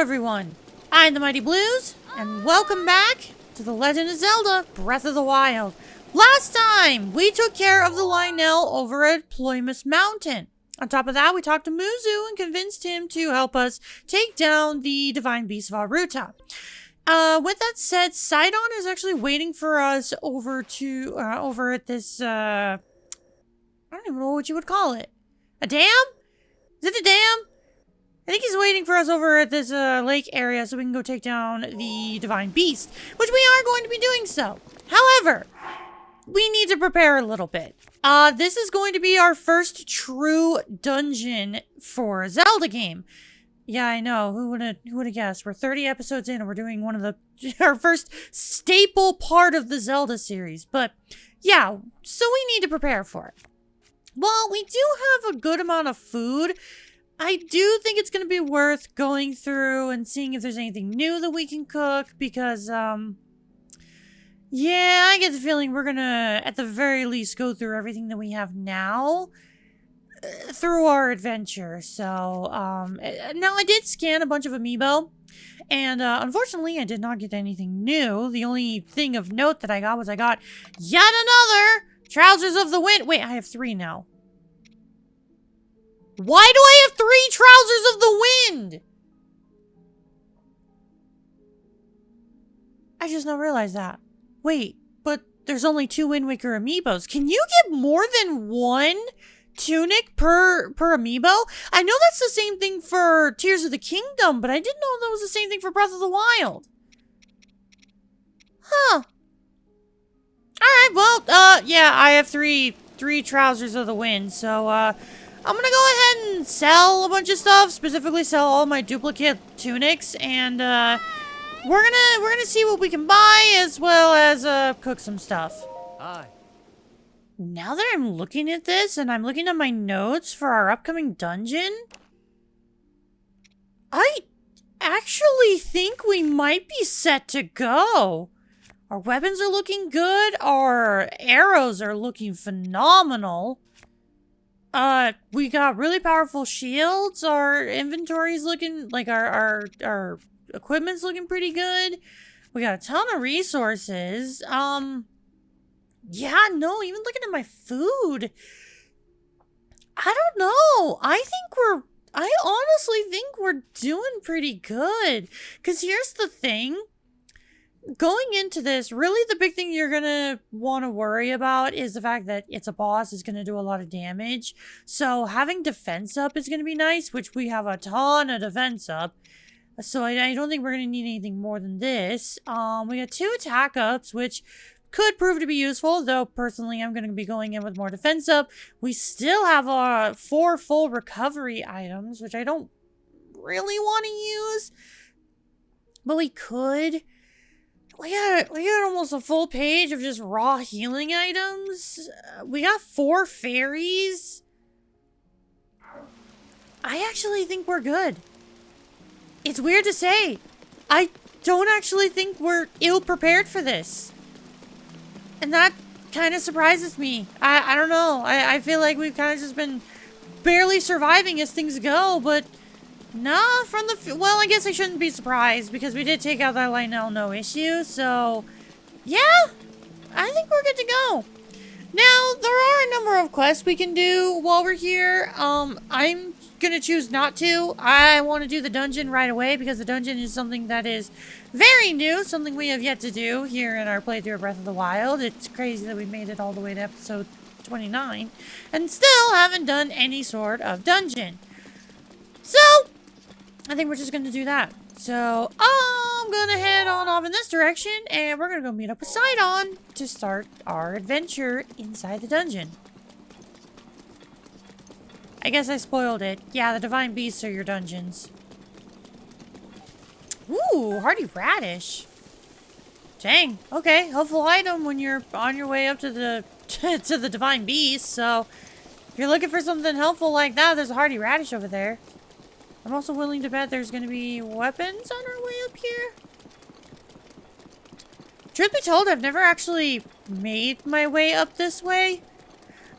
everyone, I'm the Mighty Blues, and welcome back to The Legend of Zelda Breath of the Wild. Last time, we took care of the Lionel over at Ploymus Mountain. On top of that, we talked to Muzu and convinced him to help us take down the Divine Beast Vah Ruta. With that said, Sidon is actually waiting for us over at this, I don't even know what you would call it. A dam? Is it a dam? I think he's waiting for us over at this lake area so we can go take down the Divine Beast, which we are going to be doing so. However, we need to prepare a little bit. This is going to be our first true dungeon for a Zelda game. Yeah, I know. Who would have guessed? We're 30 episodes in and we're doing one of our first staple part of the Zelda series. But yeah, so we need to prepare for it. Well, we do have a good amount of food. I do think it's going to be worth going through and seeing if there's anything new that we can cook because, yeah, I get the feeling we're going to, at the very least, go through everything that we have now through our adventure. So, now I did scan a bunch of amiibo, and unfortunately, I did not get anything new. The only thing of note that I got was I got yet another Trousers of the Wind. Wait, I have 3 now. Why do I have 3 Trousers of the Wind? I just now realized that. Wait, but there's only 2 Wind Waker amiibos. Can you get more than 1 tunic per amiibo? I know that's the same thing for Tears of the Kingdom, but I didn't know that was the same thing for Breath of the Wild. Huh. Alright, well, yeah, I have 3 Trousers of the Wind, so, I'm gonna go ahead and sell a bunch of stuff, specifically sell all my duplicate tunics, and we're gonna see what we can buy as well as cook some stuff. Aye. Now that I'm looking at this and I'm looking at my notes for our upcoming dungeon, I actually think we might be set to go. Our weapons are looking good, our arrows are looking phenomenal. We got really powerful shields. Our inventory's looking like our equipment's looking pretty good. We got a ton of resources. Yeah, no, even looking at my food, I don't know. I honestly think we're doing pretty good. 'Cause here's the thing. Going into this, really the big thing you're gonna want to worry about is the fact that it's a boss is gonna do a lot of damage. So having defense up is gonna be nice, which we have a ton of defense up. So I don't think we're gonna need anything more than this. We got 2 attack ups, which could prove to be useful, though personally I'm gonna be going in with more defense up. We still have 4 full recovery items, which I don't really want to use, but we could. We got almost a full page of just raw healing items. We got 4 fairies. I actually think we're good. It's weird to say. I don't actually think we're ill-prepared for this. And that kind of surprises me. I don't know. I feel like we've kind of just been barely surviving as things go, but nah, well, I guess I shouldn't be surprised because we did take out that Lionel no issue, so yeah, I think we're good to go. Now, there are a number of quests we can do while we're here. I'm gonna choose not to. I want to do the dungeon right away because the dungeon is something that is very new, something we have yet to do here in our playthrough of Breath of the Wild. It's crazy that we made it all the way to episode 29 and still haven't done any sort of dungeon. So I think we're just going to do that. So, I'm going to head on off in this direction, and we're going to go meet up with Sidon to start our adventure inside the dungeon. I guess I spoiled it. Yeah, the Divine Beasts are your dungeons. Ooh, Hardy Radish. Dang, okay, helpful item when you're on your way up to the, to the Divine Beast, so if you're looking for something helpful like that, there's a Hardy Radish over there. I'm also willing to bet there's going to be weapons on our way up here. Truth be told, I've never actually made my way up this way.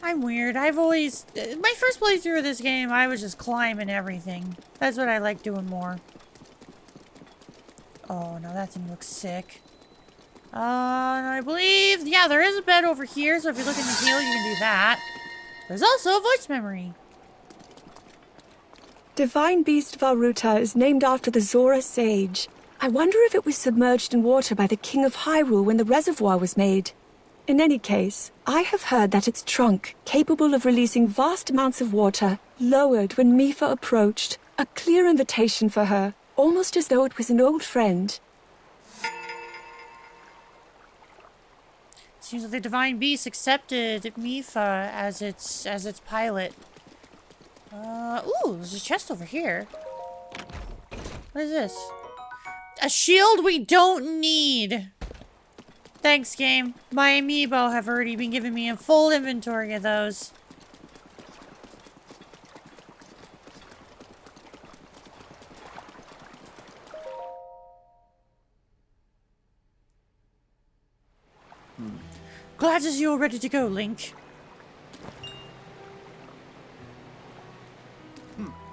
I'm weird. I've always... my first playthrough of this game, I was just climbing everything. That's what I like doing more. Oh, no, that thing looks sick. And I believe, yeah, there is a bed over here, so if you're looking to heal, you can do that. There's also a voice memory. Divine Beast Vah Ruta is named after the Zora sage. I wonder if it was submerged in water by the King of Hyrule when the reservoir was made. In any case, I have heard that its trunk, capable of releasing vast amounts of water, lowered when Mipha approached. A clear invitation for her, almost as though it was an old friend. Seems like the Divine Beast accepted Mipha as its pilot. Ooh, there's a chest over here. What is this? A shield we don't need. Thanks, game. My amiibo have already been giving me a full inventory of those. Glad to see you're ready to go, Link.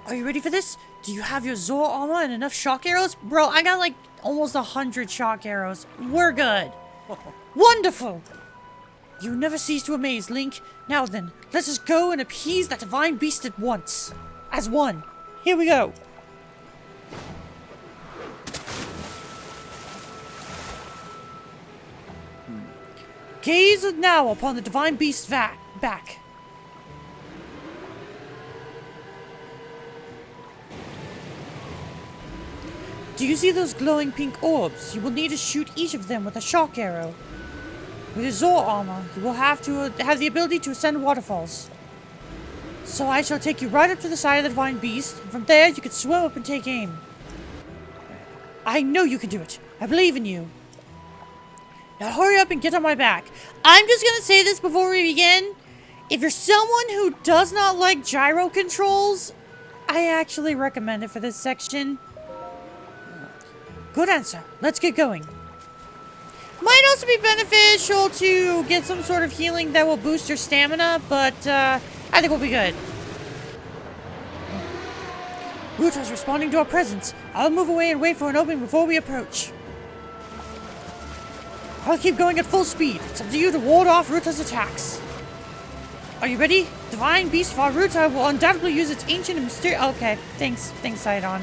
Are you ready for this? Do you have your Zora armor and enough shock arrows? Bro, I got like almost 100 shock arrows. We're good. Wonderful! You never cease to amaze, Link. Now then, let us go and appease that divine beast at once. As one. Here we go. Gaze now upon the divine beast's back. Do you see those glowing pink orbs? You will need to shoot each of them with a shock arrow. With your Zora armor, you will have to have the ability to ascend waterfalls. So I shall take you right up to the side of the divine beast, and from there you can swim up and take aim. I know you can do it. I believe in you. Now hurry up and get on my back. I'm just gonna say this before we begin. If you're someone who does not like gyro controls, I actually recommend it for this section. Good answer. Let's get going. Might also be beneficial to get some sort of healing that will boost your stamina, but I think we'll be good. Ruta's responding to our presence. I'll move away and wait for an opening before we approach. I'll keep going at full speed. It's up to you to ward off Ruta's attacks. Are you ready? Divine Beast Vah Ruta will undoubtedly use its ancient and mysterious... Okay, thanks, Sidon.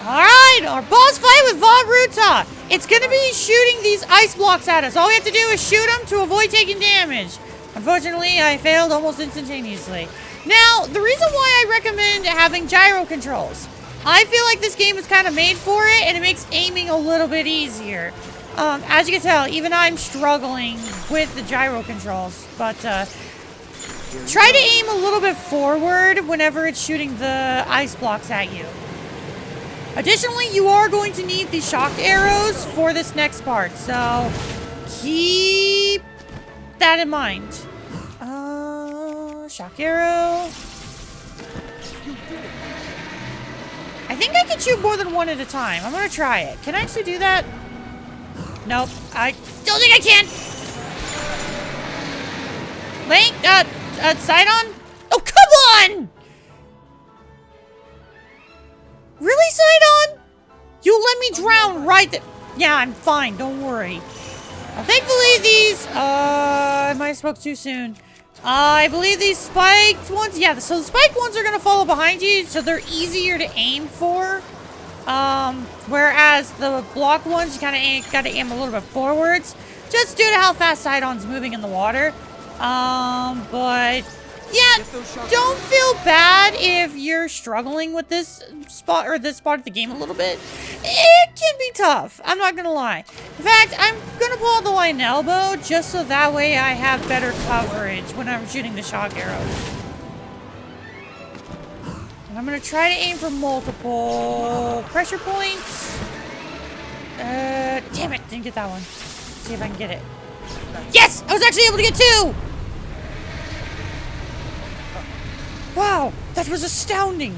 Alright, our boss fight with Vah Ruta. It's gonna be shooting these ice blocks at us. All we have to do is shoot them to avoid taking damage. Unfortunately, I failed almost instantaneously. Now, the reason why I recommend having gyro controls, I feel like this game is kind of made for it, and it makes aiming a little bit easier. As you can tell, even I'm struggling with the gyro controls, but try to aim a little bit forward whenever it's shooting the ice blocks at you. Additionally, you are going to need the shock arrows for this next part, so keep that in mind. Shock arrow. I think I can shoot more than one at a time. I'm gonna try it. Can I actually do that? Nope. I don't think I can. Link, Sidon? Oh, come on! Really, Sidon? You let me drown right there. Yeah, I'm fine. Don't worry. Thankfully, these... I might have spoke too soon. I believe these spiked ones... Yeah, so the spiked ones are going to follow behind you, so they're easier to aim for. Whereas the block ones, you kind of got to aim a little bit forwards. Just due to how fast Sidon's moving in the water. But... yeah, don't feel bad if you're struggling with this spot or this part of the game a little bit. It can be tough. I'm not gonna lie. In fact, I'm gonna pull out the light elbow just so that way I have better coverage when I'm shooting the shock arrows. And I'm gonna try to aim for multiple pressure points. Damn it, didn't get that one. Let's see if I can get it. Yes! I was actually able to get two! Wow, that was astounding!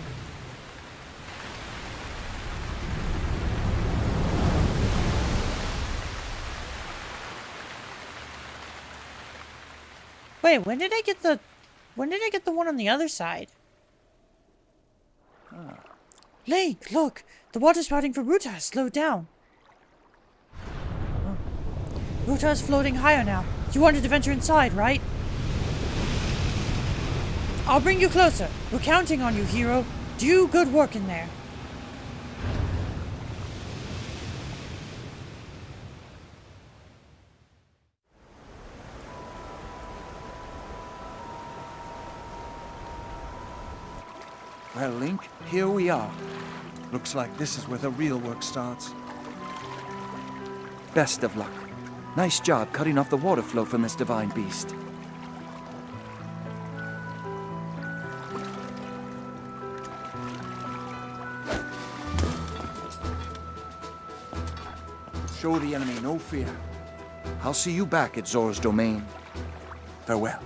Wait, when did I get the one on the other side? Link, look! The water spouting for Ruta has slowed down. Oh. Ruta is floating higher now. You wanted to venture inside, right? I'll bring you closer. We're counting on you, hero. Do good work in there. Well, Link, here we are. Looks like this is where the real work starts. Best of luck. Nice job cutting off the water flow from this divine beast. Show the enemy no fear. I'll see you back at Zora's domain. Farewell.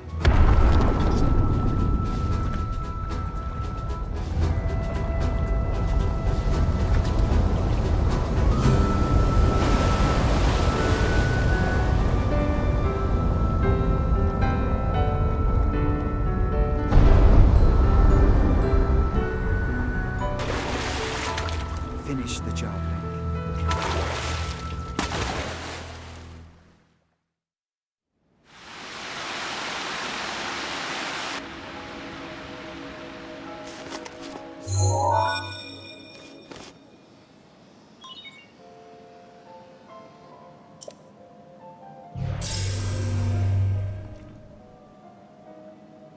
Finish the job, Link.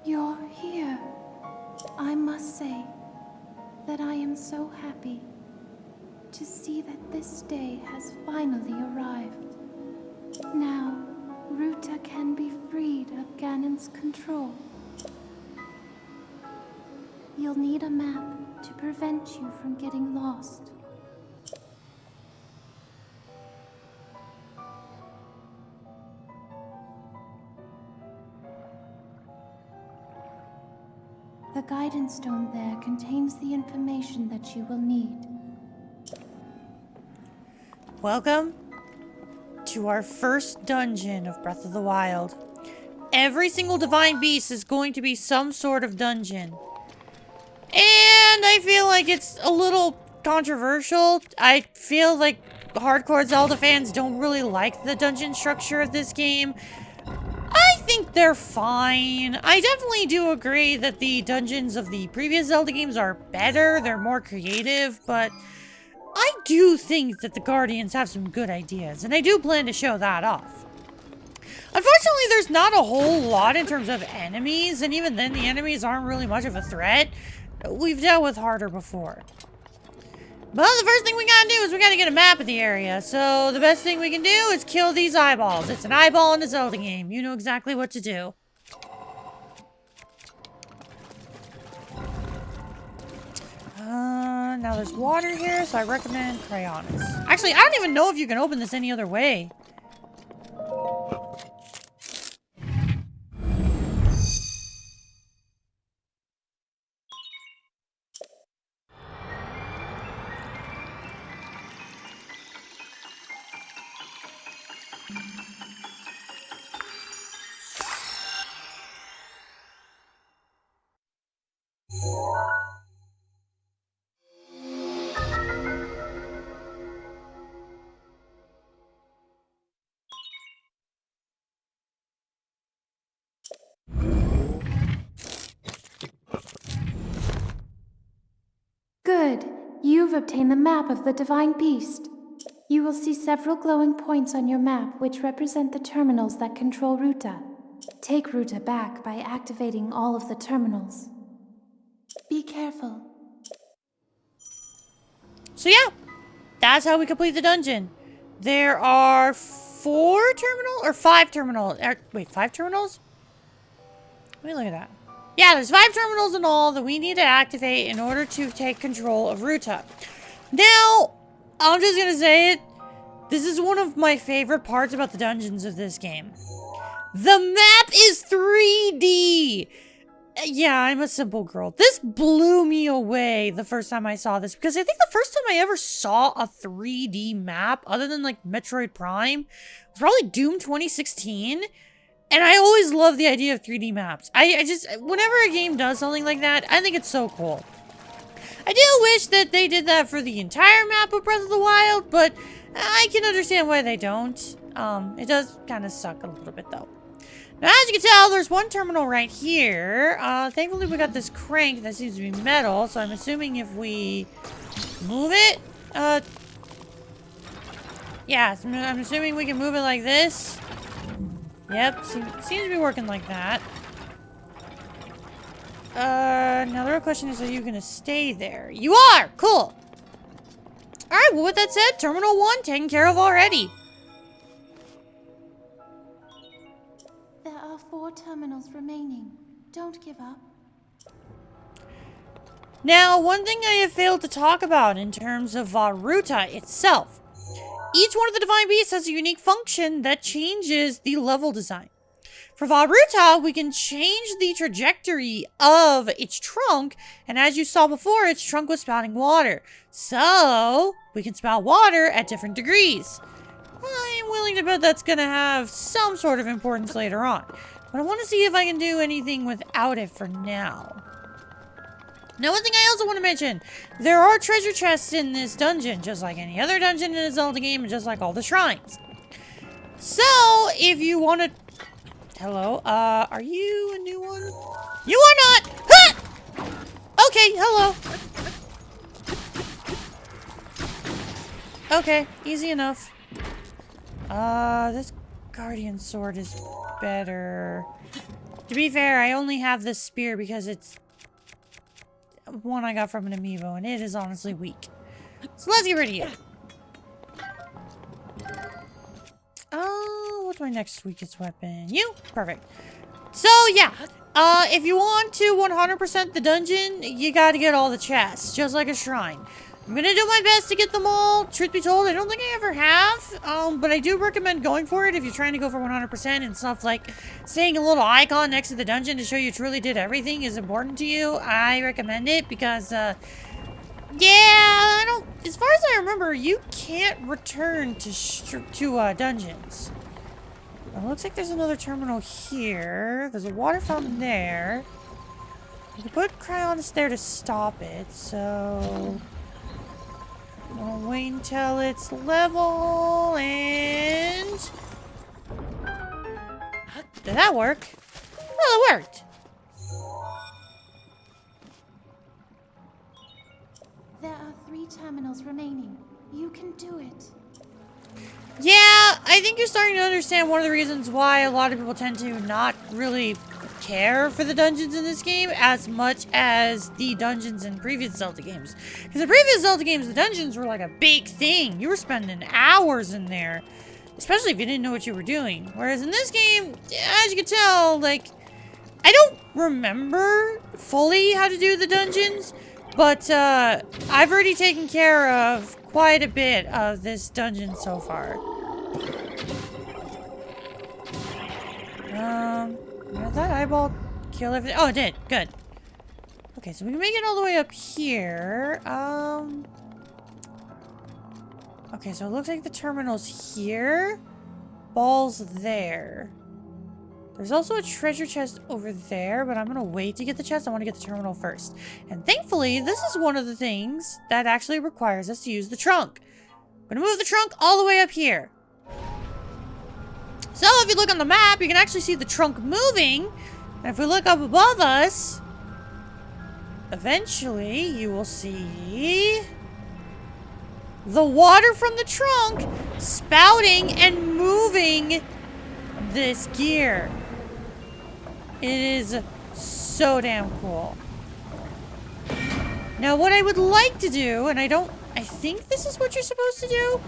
You're here. I must say that I am so happy to see that this day has finally arrived. Now, Ruta can be freed of Ganon's control. You'll need a map to prevent you from getting lost. The guidance stone there contains the information that you will need. Welcome to our first dungeon of Breath of the Wild. Every single divine beast is going to be some sort of dungeon. And I feel like it's a little controversial. I feel like hardcore Zelda fans don't really like the dungeon structure of this game. I think they're fine. I definitely do agree that the dungeons of the previous Zelda games are better, they're more creative, but I do think that the Guardians have some good ideas, and I do plan to show that off. Unfortunately, there's not a whole lot in terms of enemies, and even then, the enemies aren't really much of a threat. We've dealt with harder before. Well, the first thing we gotta do is we gotta get a map of the area, so the best thing we can do is kill these eyeballs. It's an eyeball in a Zelda game. You know exactly what to do. Now there's water here, so I recommend crayons. Actually, I don't even know if you can open this any other way. Good. You've obtained the map of the Divine Beast. You will see several glowing points on your map which represent the terminals that control Ruta. Take Ruta back by activating all of the terminals. Be careful. So yeah, that's how we complete the dungeon. There are 4 terminals, or 5 terminals. Wait, 5 terminals? Let me look at that. Yeah, there's 5 terminals in all that we need to activate in order to take control of Ruta. Now, I'm just gonna say it. This is one of my favorite parts about the dungeons of this game. The map is 3D! Yeah, I'm a simple girl. This blew me away the first time I saw this, because I think the first time I ever saw a 3D map, other than like Metroid Prime, was probably Doom 2016. And I always love the idea of 3D maps. I just, whenever a game does something like that, I think it's so cool. I do wish that they did that for the entire map of Breath of the Wild, but I can understand why they don't. It does kind of suck a little bit, though. Now, as you can tell, there's one terminal right here. Thankfully, we got this crank that seems to be metal, so I'm assuming if we move it, yeah, I'm assuming we can move it like this. Yep, seems to be working like that. Now the real question is, are you gonna stay there? You are! Cool! Alright, well with that said, Terminal 1 taken care of already. There are 4 terminals remaining. Don't give up. Now, one thing I have failed to talk about in terms of Vah Ruta itself. Each one of the Divine Beasts has a unique function that changes the level design. For Vah Ruta, we can change the trajectory of its trunk, and as you saw before, its trunk was spouting water. So, we can spout water at different degrees. I'm willing to bet that's going to have some sort of importance later on. But I want to see if I can do anything without it for now. Now, one thing I also want to mention, there are treasure chests in this dungeon, just like any other dungeon in a Zelda game, and just like all the shrines. So, if you want to... Hello, are you a new one? You are not! Ha! Okay, hello. Okay, easy enough. This Guardian Sword is better. To be fair, I only have this spear because it's one I got from an amiibo, and it is honestly weak. So let's get rid of you. What's my next weakest weapon? You? Perfect. So, yeah. If you want to 100% the dungeon, you gotta get all the chests, just like a shrine. I'm gonna do my best to get them all. Truth be told, I don't think I ever have. But I do recommend going for it if you're trying to go for 100% and stuff like seeing a little icon next to the dungeon to show you truly did everything is important to you. I recommend it because, yeah, as far as I remember, you can't return to dungeons. It looks like there's another terminal here. There's a water fountain there. You can put crayons there to stop it, so... I'll wait until it's level, and... Did that work? Well, it worked. There are 3 terminals remaining. You can do it. Yeah, I think you're starting to understand one of the reasons why a lot of people tend to not really care for the dungeons in this game as much as the dungeons in previous Zelda games. Because in previous Zelda games, the dungeons were like a big thing. You were spending hours in there, especially if you didn't know what you were doing. Whereas in this game, as you can tell, like, I don't remember fully how to do the dungeons, but I've already taken care of quite a bit of this dungeon so far. Did that eyeball kill everything? Oh, it did. Good. Okay, so we can make it all the way up here. Okay, so it looks like the terminal's here. Ball's there. There's also a treasure chest over there, but I'm gonna wait to get the chest. I want to get the terminal first. And thankfully, this is one of the things that actually requires us to use the trunk. I'm gonna move the trunk all the way up here. So if you look on the map, you can actually see the trunk moving. And if we look up above us, eventually you will see the water from the trunk spouting and moving this gear. It is so damn cool. Now what I would like to do, and I think this is what you're supposed to do,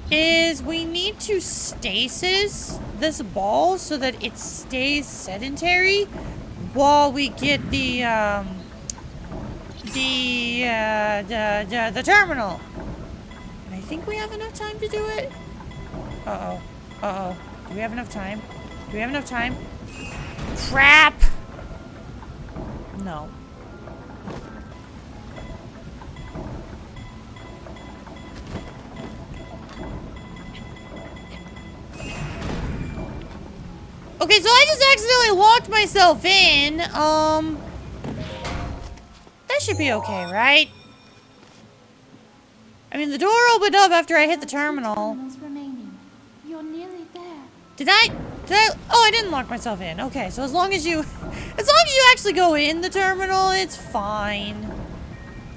is we need to stasis this ball so that it stays sedentary while we get the terminal. And I think we have enough time to do it. Uh-oh. Uh-oh. Do we have enough time? Do we have enough time? Crap! No. Okay, so I just accidentally locked myself in. That should be okay, right? I mean, the door opened up after I hit the terminal. Terminals remaining. You're nearly there. Did I? Oh, I didn't lock myself in. Okay, so as long as you actually go in the terminal, it's fine.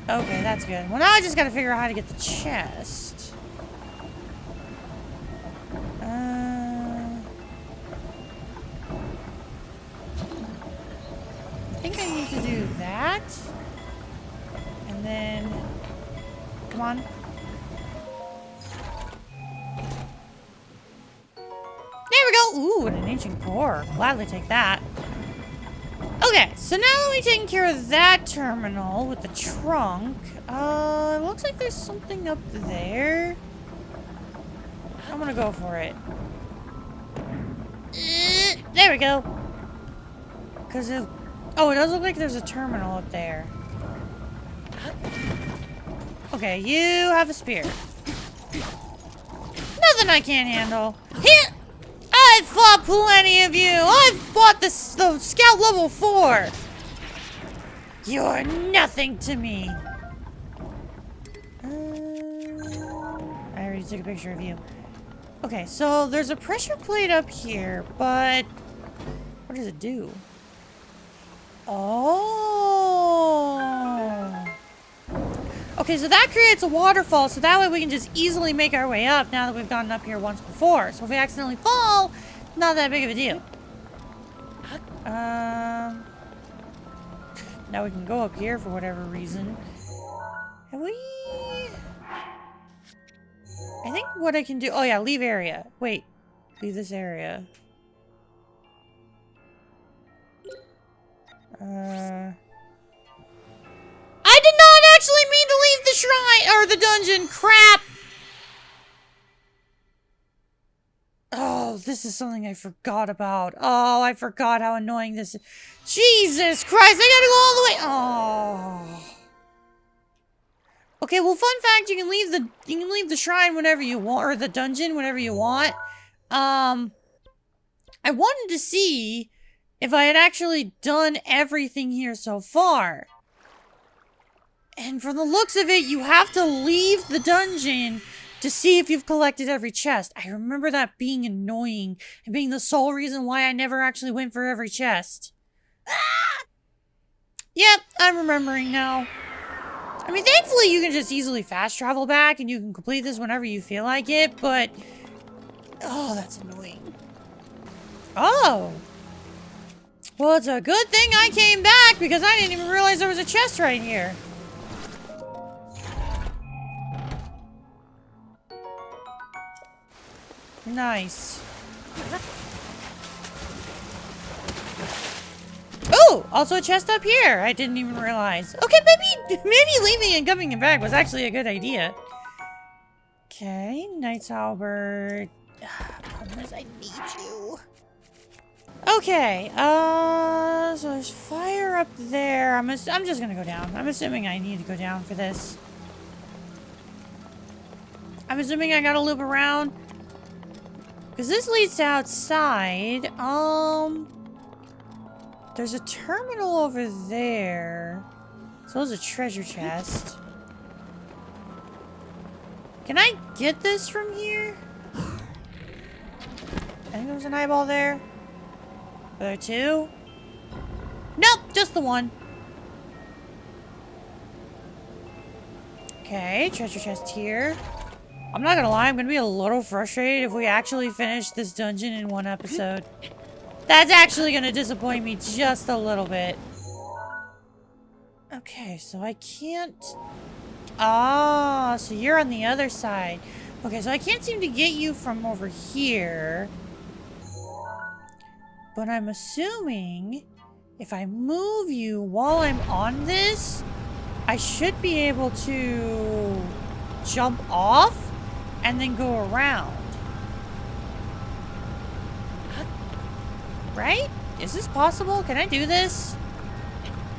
Okay, that's good. Well, now I just gotta figure out how to get the chest. I think I need to do that. And then... Come on. There we go! Ooh, and an ancient core. Gladly take that. Okay, so now that we've taken care of that terminal with the trunk, it looks like there's something up there. I'm gonna go for it. There we go. Oh, it does look like there's a terminal up there. Okay, you have a spear. Nothing I can't handle. Here! I've fought plenty of you! I've fought the scout level 4! You're nothing to me! I already took a picture of you. Okay, so there's a pressure plate up here, but... What does it do? Oh! Okay, so that creates a waterfall, so that way we can just easily make our way up now that we've gotten up here once before. So if we accidentally fall, not that big of a deal. Now we can go up here for whatever reason. Have we... I think what I can do... Oh yeah, leave area. Wait. Leave this area. I did not actually mean to leave the shrine or the dungeon. Crap. Oh, this is something I forgot about. Oh, I forgot how annoying this is. Jesus Christ, I gotta go all the way. Oh. Okay, well, fun fact, you can leave the shrine whenever you want, or the dungeon whenever you want. I wanted to see if I had actually done everything here so far. And from the looks of it, you have to leave the dungeon to see if you've collected every chest. I remember that being annoying and being the sole reason why I never actually went for every chest. Ah! Yep, I'm remembering now. I mean, thankfully you can just easily fast travel back and you can complete this whenever you feel like it, but... Oh, that's annoying. Oh! Well, it's a good thing I came back because I didn't even realize there was a chest right here. Nice. Oh, also a chest up here. I didn't even realize. Okay, maybe leaving and coming back was actually a good idea. Okay, Knight's Halberd. Problem is I need you. Okay, so there's fire up there. I'm just gonna go down. I'm assuming I need to go down for this. I'm assuming I gotta loop around. Because this leads to outside. There's a terminal over there. So there's a treasure chest. Can I get this from here? I think there was an eyeball there. Are there two? Nope, just the one. Okay, treasure chest here. I'm not gonna lie, I'm gonna be a little frustrated if we actually finish this dungeon in one episode. That's actually gonna disappoint me just a little bit. Okay, so I can't... Ah, so you're on the other side. Okay, so I can't seem to get you from over here. But I'm assuming if I move you while I'm on this, I should be able to jump off and then go around. Right? Is this possible? Can I do this?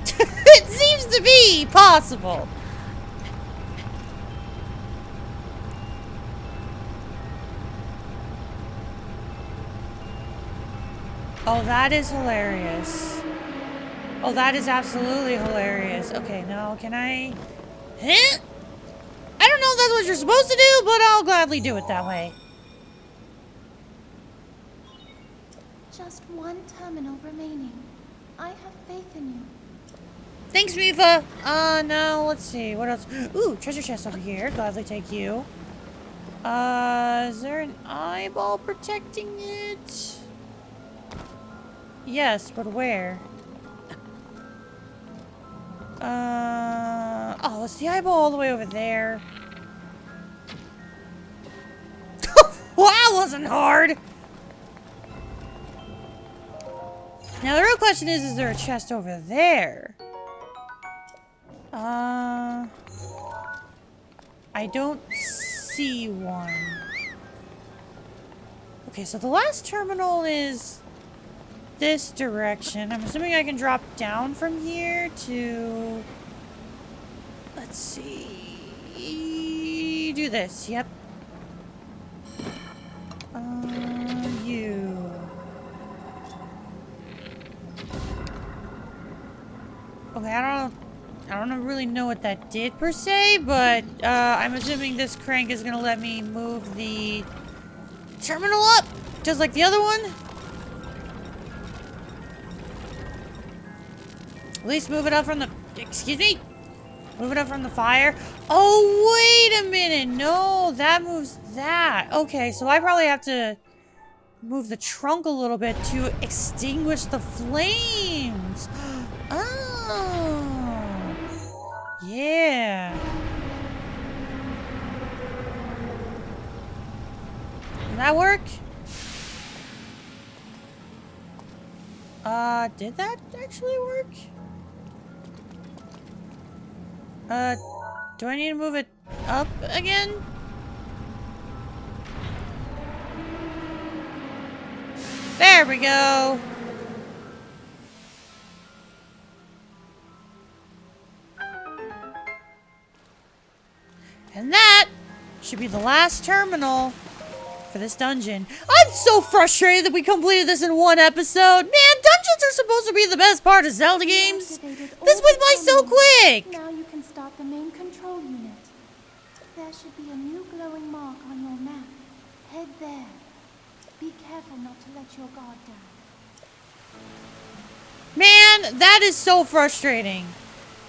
It seems to be possible. Oh, that is hilarious. Oh, that is absolutely hilarious. Okay, now can I... I don't know know if that's what you're supposed to do, but I'll gladly do it that way. Just one terminal remaining. I have faith in you. Thanks, Mipha. Now, let's see. What else? Ooh, treasure chest over here. Gladly take you. Is there an eyeball protecting it? Yes, but where? Oh, it's the eyeball all the way over there. Well, that wasn't hard. Now, the real question is there a chest over there? I don't see one. Okay, so the last terminal is this direction. I'm assuming I can drop down from here to... Let's see... Do this, yep. You... Okay, I don't really know what that did per se, but I'm assuming this crank is gonna let me move the terminal up, just like the other one. At least move it up from the... Excuse me? Move it up from the fire. Oh, wait a minute. No, that moves that. Okay, so I probably have to move the trunk a little bit to extinguish the flames. Oh. Yeah. Did that work? Did that actually work? Do I need to move it up again? There we go. And that should be the last terminal for this dungeon. I'm so frustrated that we completed this in one episode. Man, dungeons are supposed to be the best part of Zelda games. This went by so quick. Now you can start the main control unit. There should be a new glowing mark on your map. Head there. Be careful not to let your guard down. Man, that is so frustrating.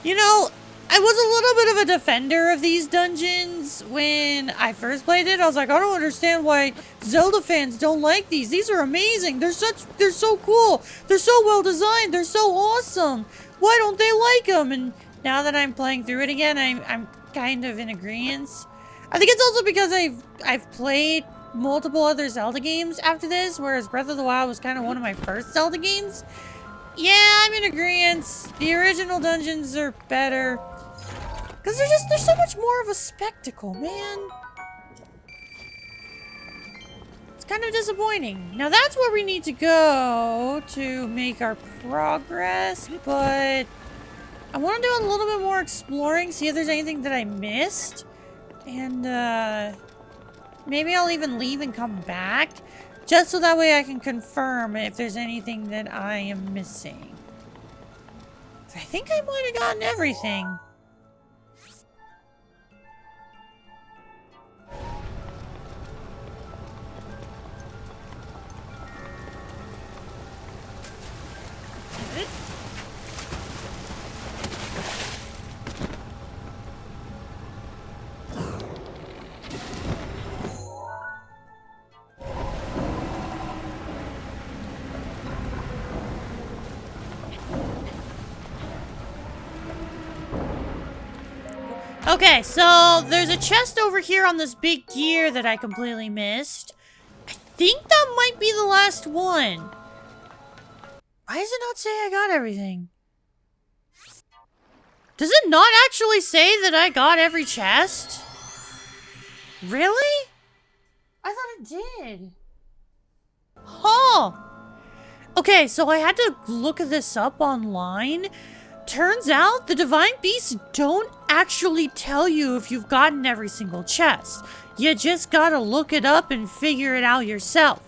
You know, I was a little bit of a defender of these dungeons when I first played it. I was like, I don't understand why Zelda fans don't like these. These are amazing. They're so cool. They're so well designed. They're so awesome. Why don't they like them? And now that I'm playing through it again, I'm kind of in agreement. I think it's also because I've played multiple other Zelda games after this, whereas Breath of the Wild was kind of one of my first Zelda games. Yeah, I'm in agreement. The original dungeons are better. Because they're so much more of a spectacle, man. It's kind of disappointing. Now that's where we need to go to make our progress, but I want to do a little bit more exploring, see if there's anything that I missed. And maybe I'll even leave and come back, just so that way I can confirm if there's anything that I am missing. I think I might have gotten everything. Okay, so there's a chest over here on this big gear that I completely missed. I think that might be the last one. Why does it not say I got everything? Does it not actually say that I got every chest? Really? I thought it did. Huh. Okay, so I had to look this up online. Turns out the divine beasts don't actually tell you if you've gotten every single chest. You just gotta look it up and figure it out yourself.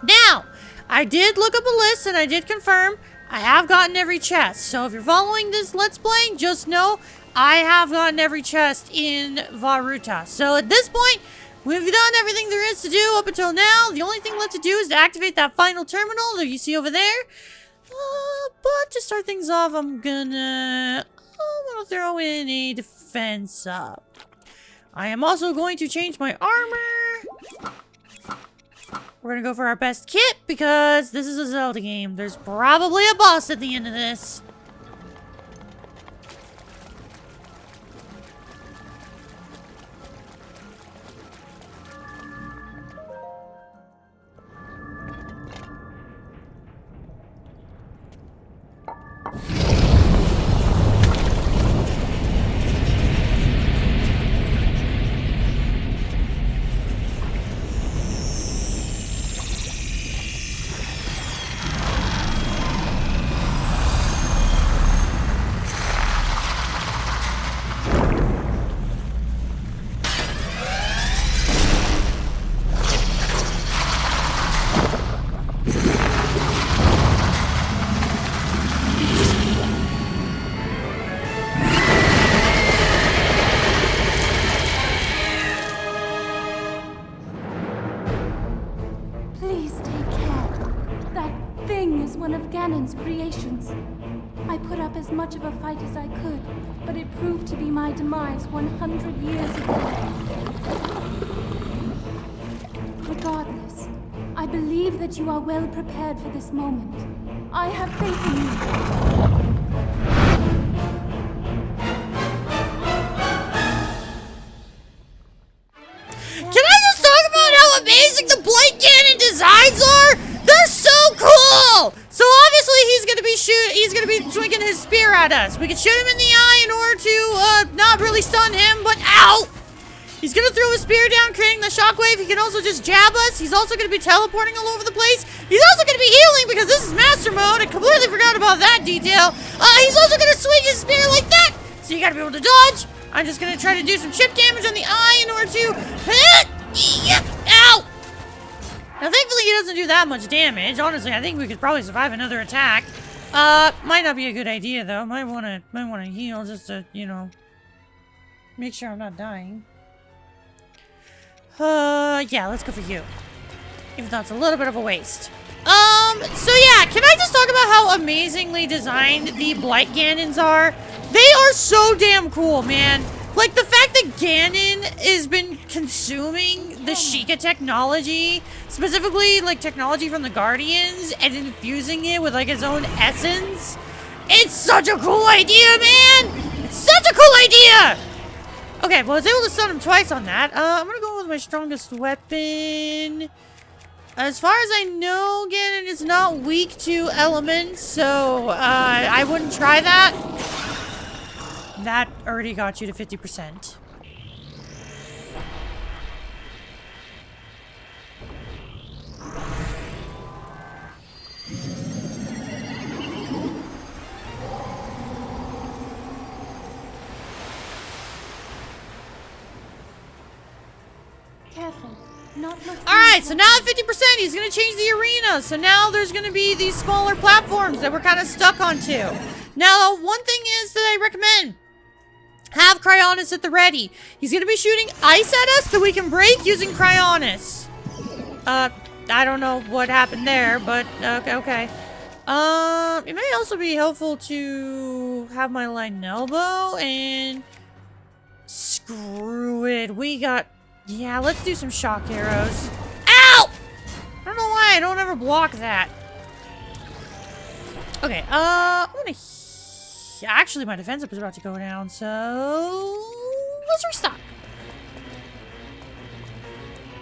Now, I did look up a list and I did confirm I have gotten every chest. So if you're following this Let's Play, just know I have gotten every chest in Vah Ruta. So at this point, we've done everything there is to do up until now. The only thing left to do is to activate that final terminal that you see over there. But to start things off, I'm gonna throw in a defense up. I am also going to change my armor. We're gonna go for our best kit because this is a Zelda game. There's probably a boss at the end of this. Please take care. That thing is one of Ganon's creations. I put up as much of a fight as I could, but it proved to be my demise 100 years ago. Regardless, I believe that you are well prepared for this moment. I have faith in you. Can I just talk about how amazing the Blight Ganon designs are? They're so cool! So obviously he's gonna be swinging his spear at us. We can shoot him in the eye in order to not really stun him, but ow! He's gonna throw his spear down, creating the shockwave. He can also just jab us. He's also gonna be teleporting all over the place. He's also gonna be healing because this is master mode. I completely forgot about that detail. He's also gonna swing his spear like that. So you gotta be able to dodge. I'm just gonna try to do some chip damage on the eye in order to... Ow! Now, thankfully, he doesn't do that much damage. Honestly, I think we could probably survive another attack. Might not be a good idea, though. Might wanna heal just to, you know, make sure I'm not dying. Yeah, let's go for you. Even though it's a little bit of a waste. So yeah, can I just talk about how amazingly designed the Blight Ganons are? They are so damn cool, man. Like, the fact that Ganon has been consuming the Sheikah technology, specifically, like, technology from the Guardians, and infusing it with, like, his own essence. It's such a cool idea, man! It's such a cool idea! Okay, well, I was able to stun him twice on that. I'm gonna go with my strongest weapon. As far as I know, Ganon is not weak to elements, so, I wouldn't try that. That already got you to 50%. Careful. Not much. Alright, so now at 50%, he's going to change the arena. So now there's going to be these smaller platforms that we're kind of stuck onto. Now, one thing is that I recommend. Have Cryonis at the ready. He's going to be shooting ice at us that we can break using Cryonis. I don't know what happened there, but okay. It may also be helpful to have my Lionel bow and screw it. Yeah, let's do some shock arrows. Ow! I don't know why I don't ever block that. Okay, I'm gonna... Actually, my defense up is about to go down, so... Let's restock.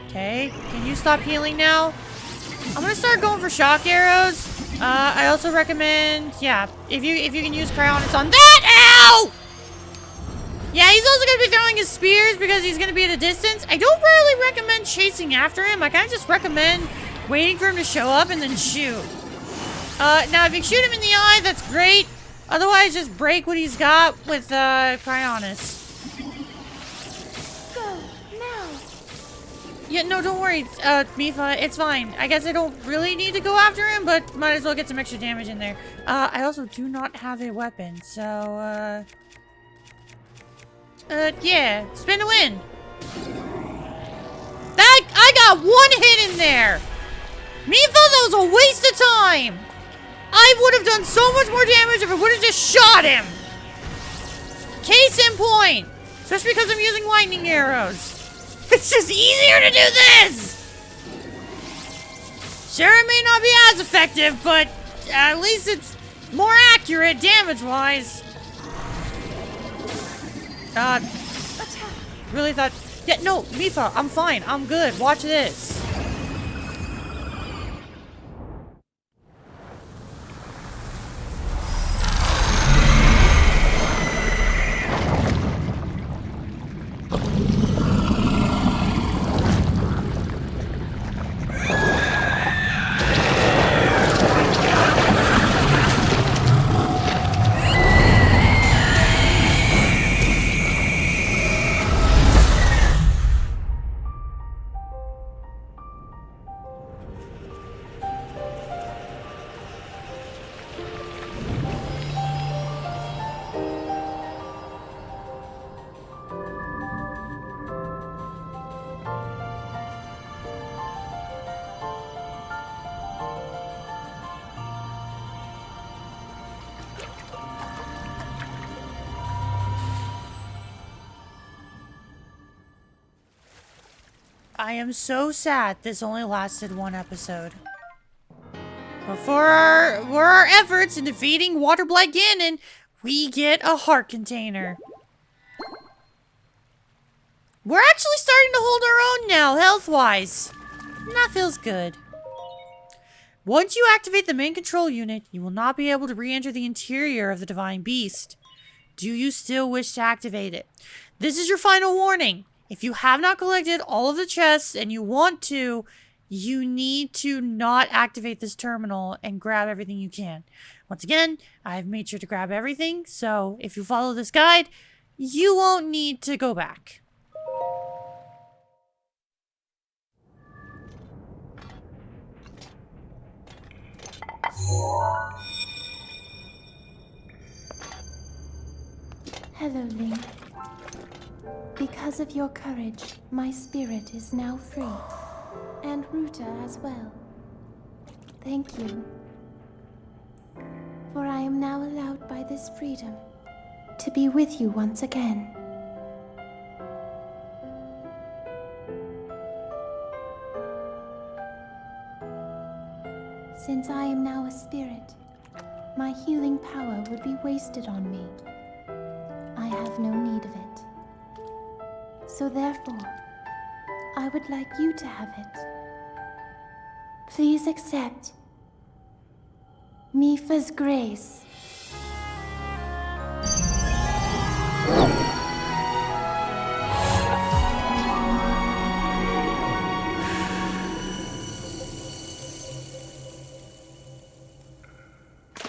Okay, can you stop healing now? I'm gonna start going for shock arrows. I also recommend... Yeah, if you can use Cryonis on that... Ow! Yeah, he's also going to be throwing his spears because he's going to be at a distance. I don't really recommend chasing after him. I kind of just recommend waiting for him to show up and then shoot. Now, if you shoot him in the eye, that's great. Otherwise, just break what he's got with Cryonis. Go, now. Yeah, no, don't worry, Mipha. It's fine. I guess I don't really need to go after him, but might as well get some extra damage in there. I also do not have a weapon, so, Yeah. Spin to win. I got one hit in there! Mipha, that was a waste of time! I would have done so much more damage if I would have just shot him! Case in point! Especially because I'm using lightning arrows. It's just easier to do this! Sure, it may not be as effective, but at least it's more accurate damage-wise. Really thought... Yeah, no, Mipha, I'm fine. I'm good. Watch this. I am so sad this only lasted one episode. But for our efforts in defeating Waterblight Ganon, we get a heart container. We're actually starting to hold our own now, health-wise. And that feels good. Once you activate the main control unit, you will not be able to re-enter the interior of the Divine Beast. Do you still wish to activate it? This is your final warning. If you have not collected all of the chests and you want to, you need to not activate this terminal and grab everything you can. Once again, I've made sure to grab everything, so if you follow this guide, you won't need to go back. Hello, Link. Because of your courage, my spirit is now free. And Ruta as well. Thank you. For I am now allowed by this freedom to be with you once again. Since I am now a spirit, my healing power would be wasted on me. I have no need of it. So therefore, I would like you to have it. Please accept Mipha's grace.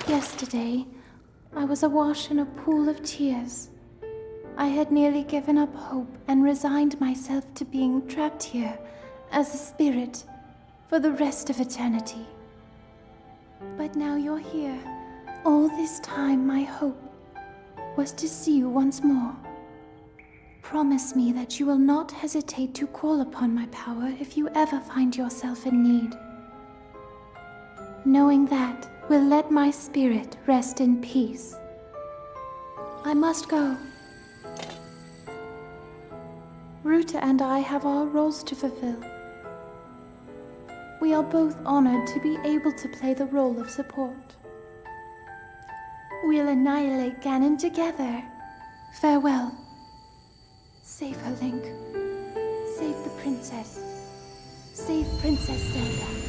Yesterday, I was awash in a pool of tears. I had nearly given up hope and resigned myself to being trapped here as a spirit for the rest of eternity. But now you're here. All this time my hope was to see you once more. Promise me that you will not hesitate to call upon my power if you ever find yourself in need. Knowing that will let my spirit rest in peace. I must go. Ruta and I have our roles to fulfill. We are both honored to be able to play the role of support. We'll annihilate Ganon together. Farewell. Save her, Link. Save the princess. Save Princess Zelda.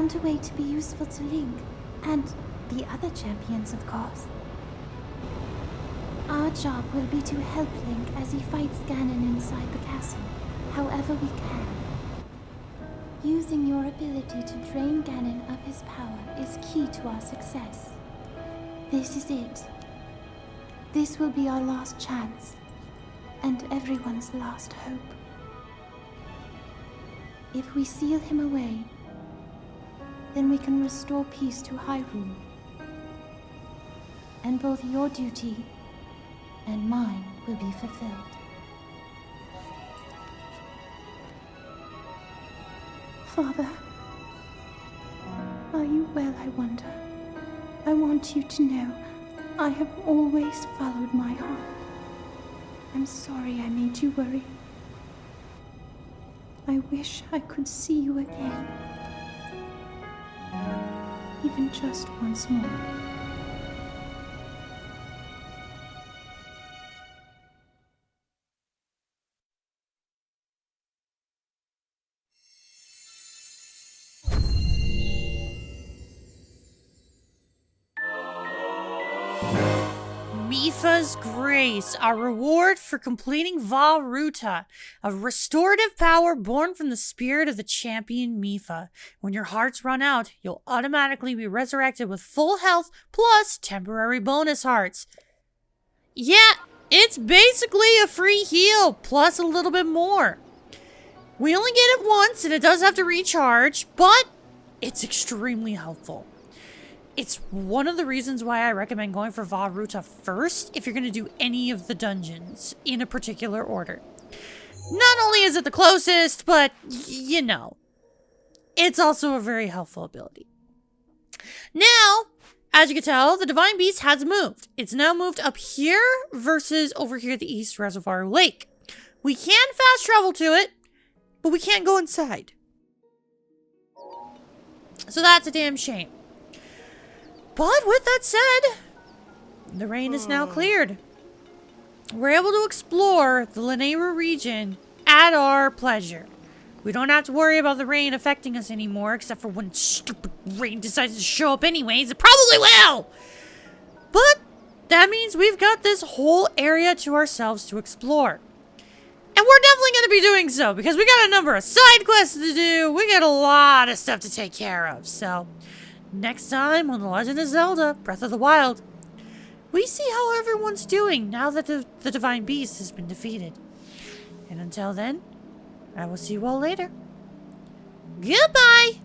found a way to be useful to Link, and the other champions, of course. Our job will be to help Link as he fights Ganon inside the castle, however we can. Using your ability to drain Ganon of his power is key to our success. This is it. This will be our last chance, and everyone's last hope. If we seal him away, then we can restore peace to Hyrule. And both your duty and mine will be fulfilled. Father, are you well, I wonder? I want you to know I have always followed my heart. I'm sorry I made you worry. I wish I could see you again. Even just once more. Mipha's Grace, our reward for completing Vah Ruta, a restorative power born from the spirit of the champion Mipha. When your hearts run out, you'll automatically be resurrected with full health plus temporary bonus hearts. Yeah, it's basically a free heal plus a little bit more. We only get it once and it does have to recharge, but it's extremely helpful. It's one of the reasons why I recommend going for Vah Ruta first if you're going to do any of the dungeons in a particular order. Not only is it the closest, but, you know, it's also a very helpful ability. Now, as you can tell, the Divine Beast has moved. It's now moved up here versus over here at the East Reservoir Lake. We can fast travel to it, but we can't go inside. So that's a damn shame. But with that said, the rain is now cleared. We're able to explore the Lanayru region at our pleasure. We don't have to worry about the rain affecting us anymore, except for when stupid rain decides to show up anyways. It probably will! But that means we've got this whole area to ourselves to explore. And we're definitely going to be doing so, because we got a number of side quests to do. We got a lot of stuff to take care of, so next time on The Legend of Zelda, Breath of the Wild, we see how everyone's doing now that the Divine Beast has been defeated. And until then, I will see you all later. Goodbye!